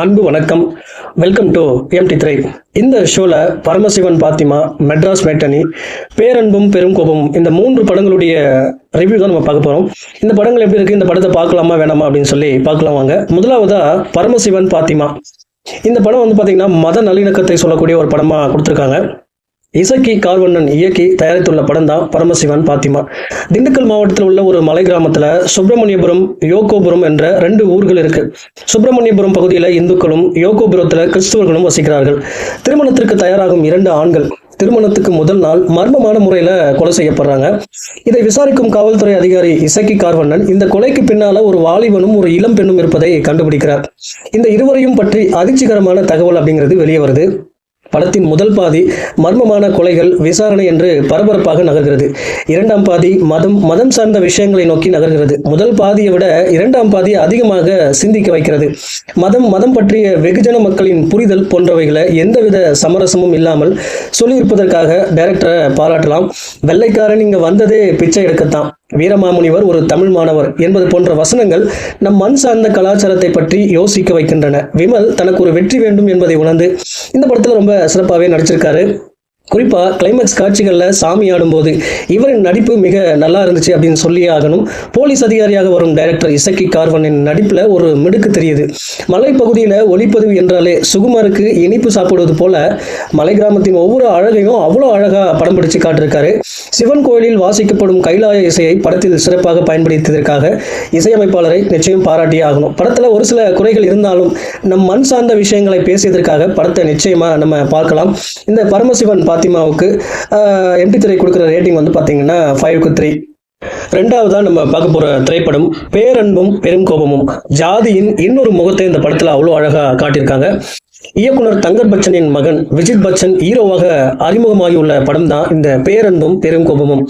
அன்பு வணக்கம். Welcome to MT3. இந்த ஷோல பரமசிவன் பாத்திமா, மெட்ராஸ் மேட்டனி, பேரன்பும் பெரும் கோபமும் இந்த 3 படங்களுடைய ரிவ்யூ தான் நம்ம பார்க்க போறோம். இந்த படங்கள் எப்படி இருக்கு, இந்த படத்தை பார்க்கலாமா வேணாமா அப்படின்னு சொல்லி பார்க்கலாம் வாங்க. முதலாவதா பரமசிவன் பாத்திமா. இந்த படம் பாத்தீங்கன்னா மத நல்லிணக்கத்தை சொல்லக்கூடிய ஒரு படமா கொடுத்துருக்காங்க. இசக்கி கார்வண்ணன் இயக்கி தயாரித்துள்ள படம் தான் பரமசிவன் பாத்திமா. திண்டுக்கல் மாவட்டத்தில் உள்ள ஒரு மலை கிராமத்துல சுப்பிரமணியபுரம், யோகோபுரம் என்ற 2 ஊர்கள் இருக்கு. சுப்பிரமணியபுரம் பகுதியில இந்துக்களும், யோகோபுரத்துல கிறிஸ்துவர்களும் வசிக்கிறார்கள். திருமணத்திற்கு தயாராகும் 2 ஆண்கள் திருமணத்துக்கு முதல் நாள் மர்மமான முறையில கொலை செய்யப்படுறாங்க. இதை விசாரிக்கும் காவல்துறை அதிகாரி இசக்கி கார்வண்ணன் இந்த கொலைக்கு பின்னால ஒரு வாலிபனும் ஒரு இளம் பெண்ணும் இருப்பதை கண்டுபிடிக்கிறார். இந்த இருவரையும் பற்றி அதிர்ச்சிகரமான தகவல் அப்படிங்கிறது வெளியே வருது. படத்தின் முதல் பாதி மர்மமான கொலைகள், விசாரணை என்று பரபரப்பாக நகர்கிறது. 2ஆம் பாதி மதம் சார்ந்த விஷயங்களை நோக்கி நகர்கிறது. முதல் பாதியை விட 2ஆம் பாதி அதிகமாக சிந்திக்க வைக்கிறது. மதம் பற்றிய வெகுஜன மக்களின் புரிதல் போன்றவைகளை எந்தவித சமரசமும் இல்லாமல் சொல்லியிருப்பதற்காக டைரக்டரை பாராட்டலாம். வெள்ளைக்காரன் இங்க வந்ததே பிச்சை எடுக்கத்தான், வீரமாமுனிவர் ஒரு தமிழ் மாணவர் என்பது போன்ற வசனங்கள் நம் மண் சார்ந்த கலாச்சாரத்தை பற்றி யோசிக்க வைக்கின்றன. விமல் தனக்கு ஒரு வெற்றி வேண்டும் என்பதை உணர்ந்து இந்த படத்துல ரொம்ப சிறப்பாகவே நடிச்சிருக்காரு. குறிப்பா கிளைமேக்ஸ் காட்சிகள்ல சாமி ஆடும்போது இவரின் நடிப்பு மிக நல்லா இருந்துச்சு அப்படின்னு சொல்லி ஆகணும். போலீஸ் அதிகாரியாக வரும் டைரக்டர் இசக்கி கார்வனின் நடிப்புல ஒரு மிடுக்கு தெரியுது. மலைப்பகுதியில ஒளிப்பதிவு என்றாலே சுகுமாருக்கு இனிப்பு சாப்பிடுவது போல மலை கிராமத்தின் ஒவ்வொரு அழகையும் அவ்வளோ அழகா படம் பிடிச்சு காட்டிருக்காரு. சிவன் கோயிலில் வாசிக்கப்படும் கைலாய இசையை படத்தில் சிறப்பாக பயன்படுத்தியதற்காக இசையமைப்பாளரை நிச்சயம் பாராட்டியே ஆகணும். படத்துல ஒரு சில குறைகள் இருந்தாலும் நம் மண் சார்ந்த விஷயங்களை பேசியதற்காக படத்தை நிச்சயமா நம்ம பார்க்கலாம். இந்த பரமசிவன் பாத்திமாவுக்கு MT3 கொடுக்குற ரேட்டிங் பாத்தீங்கன்னா 5க்கு 3. ரெண்டாவதா நம்ம பார்க்க போற திரைப்படம் பேரன்பும் பெரும் கோபமும். ஜாதியின் இன்னொரு முகத்தை இந்த படத்துல அவ்வளோ அழகா காட்டியிருக்காங்க. இயக்குனர் தங்கர் பச்சனின் மகன் விஜித் பச்சன் ஹீரோவாக அறிமுகமாகியுள்ள படம் தான் இந்த பேரன்பும் பெரும் கோபமும்.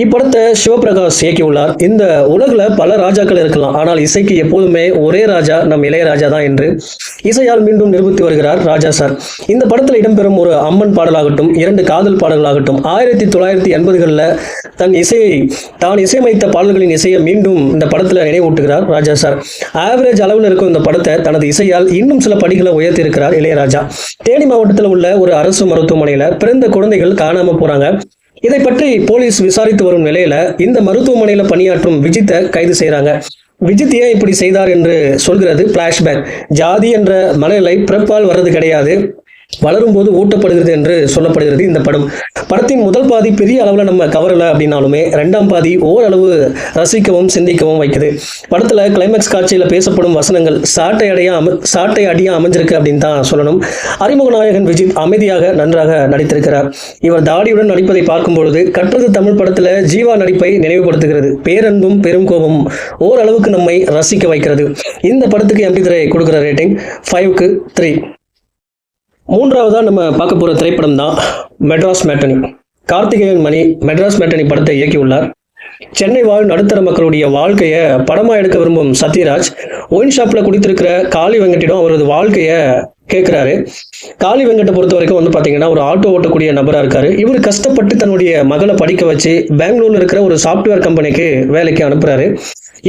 இப்படத்தை சிவபிரகாஷ் இயக்கியுள்ளார். இந்த உலகில் பல ராஜாக்கள் இருக்கலாம், ஆனால் இசைக்கு எப்போதுமே ஒரே ராஜா நம் இளையராஜா தான் என்று இசையால் மீண்டும் நிரூபித்து வருகிறார் ராஜா சார். இந்த படத்தில் இடம்பெறும் ஒரு அம்மன் பாடலாகட்டும், 2 காதல் பாடல்களாகட்டும் 1980களில் தான் இசையமைத்த பாடல்களின் இசையை மீண்டும் இந்த படத்தில் நினைவூட்டுகிறார் ராஜா சார். ஆவரேஜ் அளவில் இருக்கும் இந்த படத்தை தனது இசையால் இன்னும் சில படிகளை உயர்த்தி இருக்கிறார் இளையராஜா. தேனி மாவட்டத்தில் உள்ள ஒரு அரசு மருத்துவமனையில பிறந்த குழந்தைகள் காணாம போறாங்க. இதை பற்றி போலீஸ் விசாரித்து வரும் நிலையில இந்த மருத்துவமனையில பணியாற்றும் விஜித்தை கைது செய்யறாங்க. விஜித் ஏன் இப்படி செய்தார் என்று சொல்கிறது பிளாஷ்பேக். ஜாதி என்ற மனநிலை பிறப்பால் வர்றது கிடையாது, வளரும் போது ஊட்டப்படுகிறது என்று சொல்லப்படுகிறது இந்த படம். படத்தின் முதல் பாதி பெரிய அளவில் நம்ம கவரல அப்படின்னாலுமே 2ஆம் பாதி ஓரளவு ரசிக்கவும் சிந்திக்கவும் வைக்குது. படத்துல கிளைமேக்ஸ் காட்சியில பேசப்படும் வசனங்கள் சாட்டை அடியா அமைஞ்சிருக்கு அப்படின்னு தான் சொல்லணும். அறிமுக நாயகன் விஜித் அமைதியாக நன்றாக நடித்திருக்கிறார். இவர் தாடியுடன் நடிப்பதை பார்க்கும் பொழுது கற்றது தமிழ் படத்துல ஜீவா நடிப்பை நினைவுபடுத்துகிறது. பேரன்பும் பெரும் கோபமும் ஓரளவுக்கு நம்மை ரசிக்க வைக்கிறது. இந்த படத்துக்கு MT3 கொடுக்குற ரேட்டிங் 5க்கு 3. மூன்றாவதா நம்ம பார்க்க போற திரைப்படம் தான் மெட்ராஸ் மேட்டனி. கார்த்திகேயன் மணி மெட்ராஸ் மேட்டனி படத்தை இயக்கியுள்ளார். சென்னை வாழ் நடுத்தர மக்களுடைய வாழ்க்கையை படமா எடுக்க விரும்பும் சத்யராஜ் ஒயின் ஷாப்ல குடித்திருக்கிற காளி வெங்கட்டிடம் அவரது வாழ்க்கைய கேட்கிறாரு. காளி வெங்கட்டை பொறுத்த வரைக்கும் பாத்தீங்கன்னா ஒரு ஆட்டோ ஓட்டக்கூடிய நபரா இருக்காரு. இவர் கஷ்டப்பட்டு தன்னுடைய மகளை படிக்க வச்சு பெங்களூர்ல இருக்கிற ஒரு சாப்ட்வேர் கம்பெனிக்கு வேலைக்கு அனுப்புறாரு.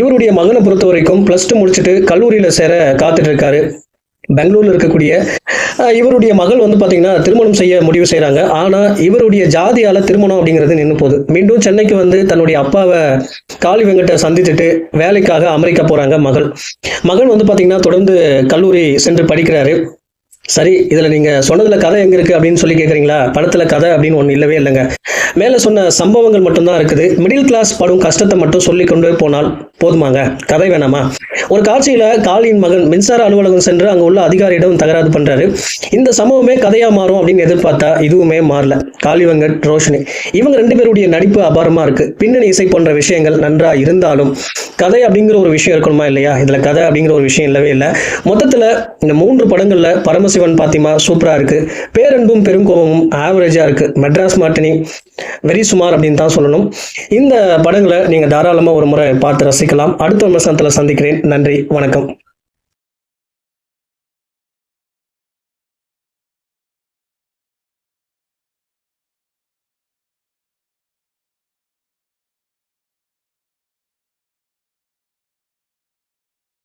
இவருடைய மகனை பொறுத்த வரைக்கும் +2 முடிச்சுட்டு கல்லூரியில சேர காத்துட்டு இருக்காரு. பெங்களூர்ல இருக்கக்கூடிய இவருடைய மகள் பாத்தீங்கன்னா திருமணம் செய்ய முடிவு செய்யறாங்க. ஆனா இவருடைய ஜாதியால திருமணம் அப்படிங்கிறது நின்று போகுது. மீண்டும் சென்னைக்கு தன்னுடைய அப்பாவை காளி வெங்கட்டை சந்திச்சுட்டு வேலைக்காக அமெரிக்கா போறாங்க மகன் பாத்தீங்கன்னா தொடர்ந்து கல்லூரி சென்று படிக்கிறாரு. சரி, இதுல நீங்க சொன்னதுல கதை எங்க இருக்கு அப்படின்னு சொல்லி கேக்குறீங்களா? படத்துல கதை அப்படின்னு ஒண்ணு இல்லவே இல்லைங்க. மேல சொன்ன சம்பவங்கள் மட்டும்தான் இருக்குது. மிடில் கிளாஸ் படும் கஷ்டத்தை மட்டும் சொல்லி கொண்டு போனால் போதுமாங்க, கதை வேணாமா? ஒரு காட்சியில காளியின் மகன் மின்சார அலுவலகம் சென்று அங்க உள்ள அதிகாரியிடம் தகராறு பண்றாரு. இந்த சம்பவமே கதையா மாறும் அப்படின்னு எதிர்பார்த்தா இதுவுமே மாறல. காளி வெங்கட், ரோஷினி இவங்க 2 பேருடைய நடிப்பு அபாரமா இருக்கு. பின்னணி இசை போன்ற விஷயங்கள் நன்றா இருந்தாலும் கதை அப்படிங்கிற ஒரு விஷயம் இருக்கணுமா இல்லையா? இதுல கதை அப்படிங்கிற ஒரு விஷயம் இல்லவே இல்லை. மொத்தத்துல இந்த 3 படங்கள்ல பரமசிவன் பாத்திமா சூப்பரா இருக்கு, பேரன்பும் பெருங்கோபமும் ஆவரேஜா இருக்கு, மெட்ராஸ் மாட்டனி வெரி சுமார் அப்படின்னு தான் சொல்லணும். இந்த படங்களை நீங்க தாராளமா ஒரு முறை பார்த்து ரசிக்கலாம். அடுத்த விமர்சனத்துல சந்திக்கிறேன். நன்றி, வணக்கம்.